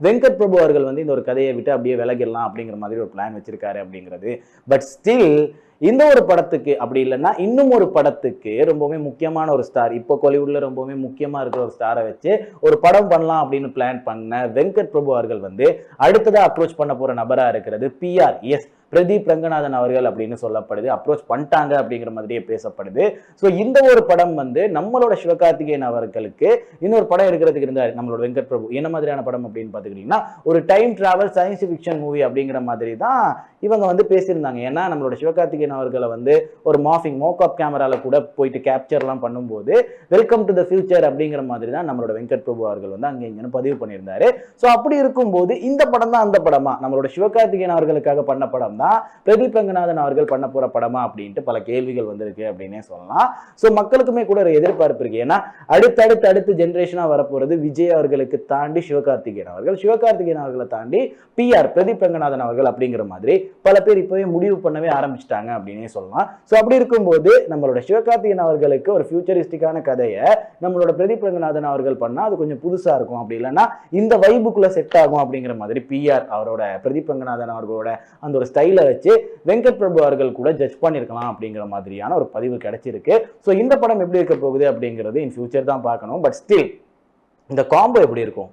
வெங்கட் பிரபு அவர்கள் வந்து இந்த ஒரு கதையை விட்டு அப்படியே விலகிடலாம் அப்படிங்கிற மாதிரி ஒரு பிளான் வச்சிருக்காரு அப்படிங்கிறது. பட் ஸ்டில் இந்த ஒரு படத்துக்கு அப்படி இல்லைன்னா இன்னும் ஒரு படத்துக்கு ரொம்பவே முக்கியமான ஒரு ஸ்டார், இப்போ கோலிவுட்ல ரொம்பவே முக்கியமா இருக்கிற ஒரு ஸ்டாரை வச்சு ஒரு படம் பண்ணலாம் அப்படின்னு பிளான் பண்ண வெங்கட் பிரபு அவர்கள் வந்து அடுத்ததா அப்ரோச் பண்ண போற நபரா இருக்கிறது PR. எஸ், பிரதீப் ரங்கநாதன் அவர்கள் அப்படின்னு சொல்லப்படுது. அப்ரோச் பண்ணிட்டாங்க அப்படிங்கிற மாதிரியே பேசப்படுது. ஸோ இந்த ஒரு படம் வந்து நம்மளோட சிவகார்த்திகேயன் அவர்களுக்கு இன்னொரு படம் எடுக்கிறதுக்கு இருந்தார் நம்மளோட வெங்கட் பிரபு. என்ன மாதிரியான படம் அப்படின்னு பார்த்துக்கிட்டீங்கன்னா ஒரு time travel science fiction movie அப்படிங்கிற மாதிரி தான் இவங்க வந்து பேசியிருந்தாங்க. ஏன்னா நம்மளோட சிவகார்த்திகேயன் அவர்களை வந்து ஒரு மோக்அப் கேமரால கூட போயிட்டு கேப்சர்லாம் பண்ணும்போது வெல்கம் டு த ஃபியூச்சர் அப்படிங்கிற மாதிரி தான் நம்மளோட வெங்கட் பிரபு அவர்கள் வந்து அங்கே இங்கன்னு பதிவு பண்ணியிருந்தாரு. ஸோ அப்படி இருக்கும்போது இந்த படம் தான் அந்த படமா, நம்மளோட சிவகார்த்திகேயன் அவர்களுக்காக பண்ண படம் தான் பிரதீப் ரங்கநாதன் அவர்கள் பண்ண போற படமா அப்படின்ட்டு பல கேள்விகள் வந்திருக்கு அப்படின்னே சொல்லலாம். ஸோ மக்களுக்குமே கூட ஒரு எதிர்பார்ப்பு இருக்கு. ஏன்னா அடுத்து ஜென்ரேஷனா வரப்போறது விஜய் அவர்களுக்கு தாண்டி சிவகார்த்திகேயன் அவர்கள், சிவகார்த்திகேயன் அவர்களை தாண்டி PR பிரதீப் ரங்கநாதன் அவர்கள் அப்படிங்கிற மாதிரி பல பேர் இப்பவே முடிவு பண்ணவே ஆரம்பிச்சிட்டாங்க அப்படின்னே சொல்லலாம். ஸோ அப்படி இருக்கும்போது நம்மளோட சிவகார்த்திகேயன் அவர்களுக்கு ஒரு ஃபியூச்சரிஸ்டிக்கான கதையை நம்மளோட பிரதீப் ரங்கநாதன் அவர்கள் பண்ணா அது கொஞ்சம் புதுசா இருக்கும், அப்படி இல்லைன்னா இந்த வைபுக்குள்ள செட் ஆகும் அப்படிங்கிற மாதிரி PR அவரோட பிரதீப் ரங்கநாதன் அவர்களோட அந்த ஒரு ஸ்டைலை வச்சு வெங்கட் பிரபு அவர்கள் கூட ஜட்ஜ் பண்ணியிருக்கலாம் அப்படிங்கிற மாதிரியான ஒரு பதிவு கிடைச்சிருக்கு. ஸோ இந்த படம் எப்படி இருக்க போகுது அப்படிங்கிறது இன் ஃபியூச்சர் தான் பார்க்கணும். பட் ஸ்டில் இந்த காம்போ எப்படி இருக்கும்?